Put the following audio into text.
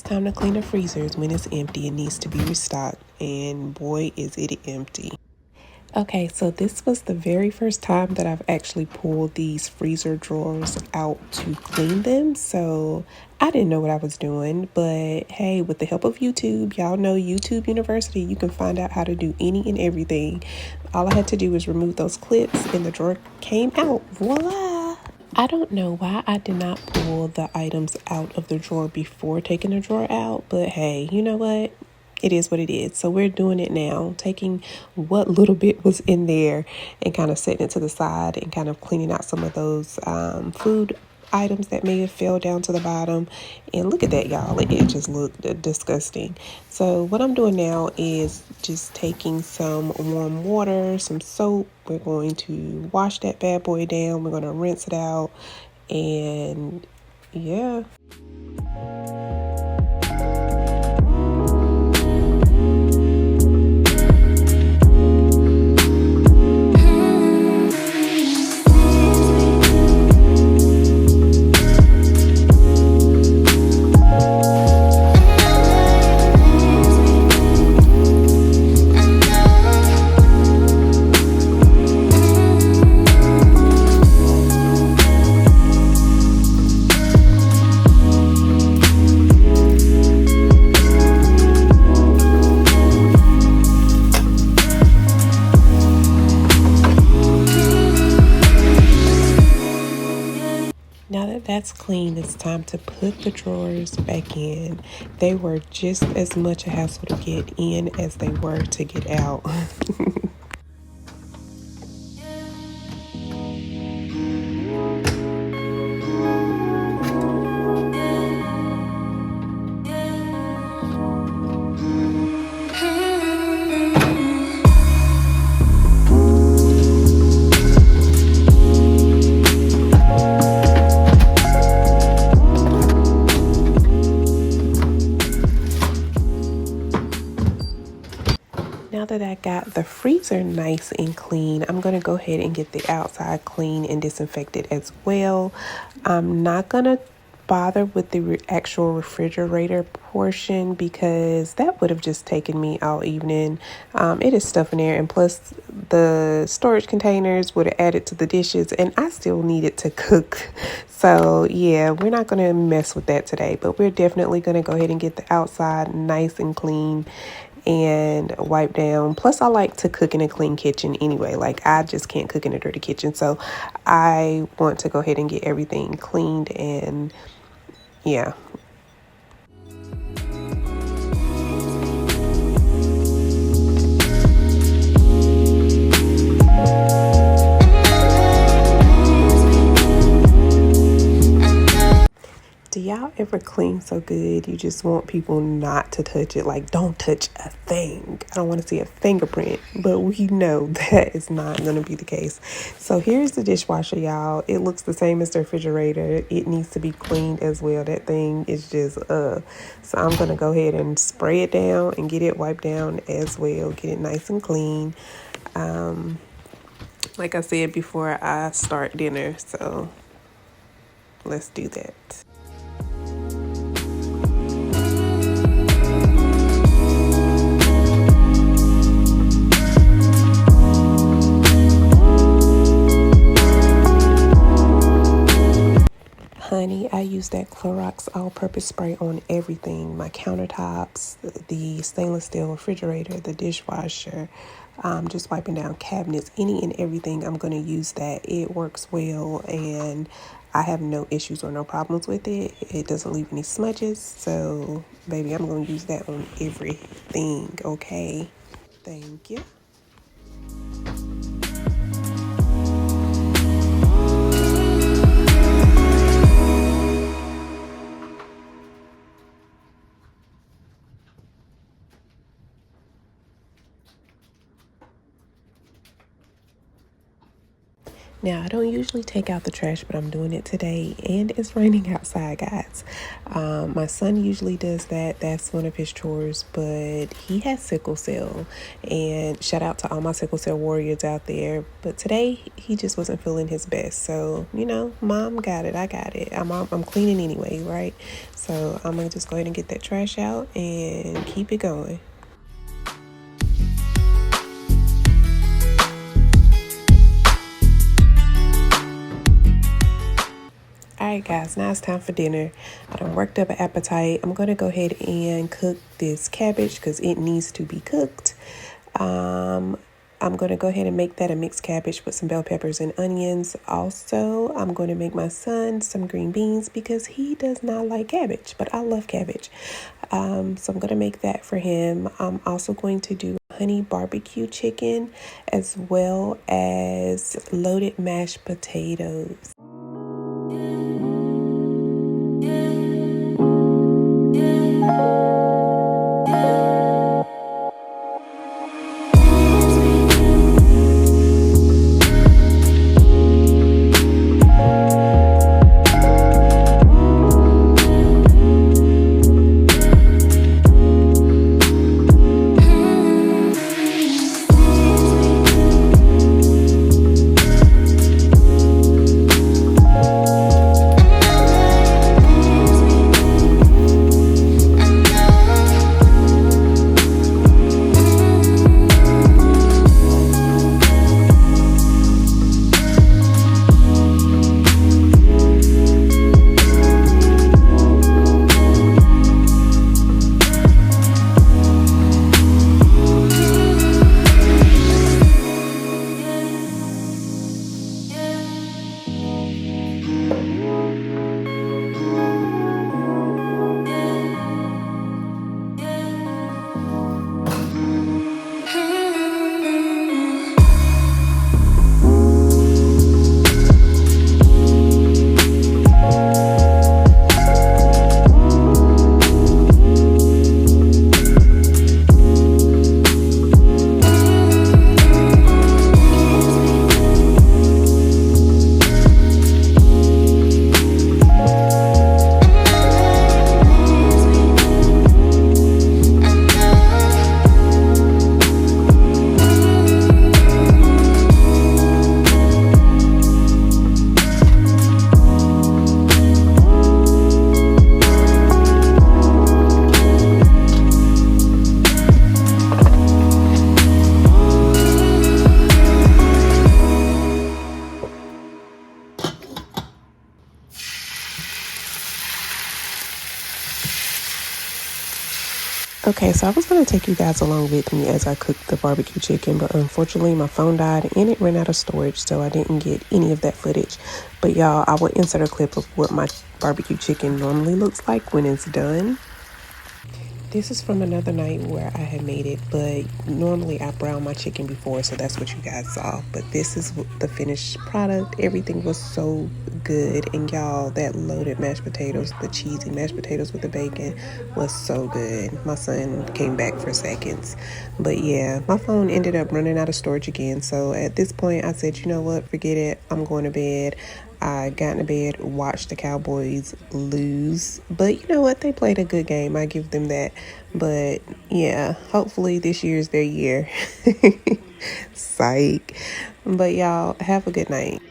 it's time to clean the freezers when it's empty. It needs to be restocked, and boy, is it empty. Okay, so this was the very first time that I've actually pulled these freezer drawers out to clean them. So I didn't know what I was doing, but hey, with the help of YouTube, y'all know YouTube University, you can find out how to do any and everything. All I had to do was remove those clips and the drawer came out. Voila! I don't know why I did not pull the items out of the drawer before taking the drawer out, but hey, you know what? It is what it is. So we're doing it now, taking what little bit was in there and kind of setting it to the side and kind of cleaning out some of those food items that may have fell down to the bottom. And look at that, y'all. It just looked disgusting. So what I'm doing now is just taking some warm water, some soap. We're going to wash that bad boy down. We're going to rinse it out. And yeah. Now that that's clean, it's time to put the drawers back in. They were just as much a hassle to get in as they were to get out. Now that I got the freezer nice and clean, I'm going to go ahead and get the outside clean and disinfected as well. I'm not going to bother with the actual refrigerator portion because that would have just taken me all evening. It is stuff in there, and plus the storage containers would have added to the dishes, and I still needed to cook. So yeah, we're not going to mess with that today, but we're definitely going to go ahead and get the outside nice and clean and wipe down. Plus I like to cook in a clean kitchen anyway. Like, I just can't cook in a dirty kitchen, so I want to go ahead and get everything cleaned. And yeah. Do y'all ever clean so good you just want people not to touch it? Like, don't touch a thing. I don't want to see a fingerprint, but we know that is not going to be the case. So here's the dishwasher, y'all. It looks the same as the refrigerator. It needs to be cleaned as well. That thing is just so I'm going to go ahead and spray it down and get it wiped down as well. Get it nice and clean. Like I said before, I start dinner, so let's do that. Honey, I use that Clorox all-purpose spray on everything. My countertops, the stainless steel refrigerator, the dishwasher, just wiping down cabinets, any and everything. I'm going to use that. It works well, and I have no issues or no problems with it. It doesn't leave any smudges. So, baby, I'm going to use that on everything, okay? Thank you. Now, I don't usually take out the trash, but I'm doing it today, and it's raining outside, guys. My son usually does that. That's one of his chores, but he has sickle cell, and shout out to all my sickle cell warriors out there. But today, he just wasn't feeling his best. So, mom got it. I got it. I'm cleaning anyway, right? So I'm going to just go ahead and get that trash out and keep it going. Alright guys, now it's time for dinner. I done worked up an appetite. I'm going to go ahead and cook this cabbage because it needs to be cooked. I'm going to go ahead and make that a mixed cabbage with some bell peppers and onions. Also, I'm going to make my son some green beans because he does not like cabbage, but I love cabbage. So I'm going to make that for him. I'm also going to do honey barbecue chicken as well as loaded mashed potatoes. Okay, so I was going to take you guys along with me as I cooked the barbecue chicken, but unfortunately my phone died and it ran out of storage, so I didn't get any of that footage. But y'all, I will insert a clip of what my barbecue chicken normally looks like when it's done. This is from another night where I had made it, but normally I brown my chicken before, so that's what you guys saw. But this is the finished product. Everything was so good, and y'all, that loaded mashed potatoes, the cheesy mashed potatoes with the bacon was so good. My son came back for seconds. But yeah, my phone ended up running out of storage again, so at this point I said, you know what, forget it, I'm going to bed. I got into bed, watched the Cowboys lose. But you know what? They played a good game. I give them that. But yeah, hopefully this year's their year. Psych. But y'all, have a good night.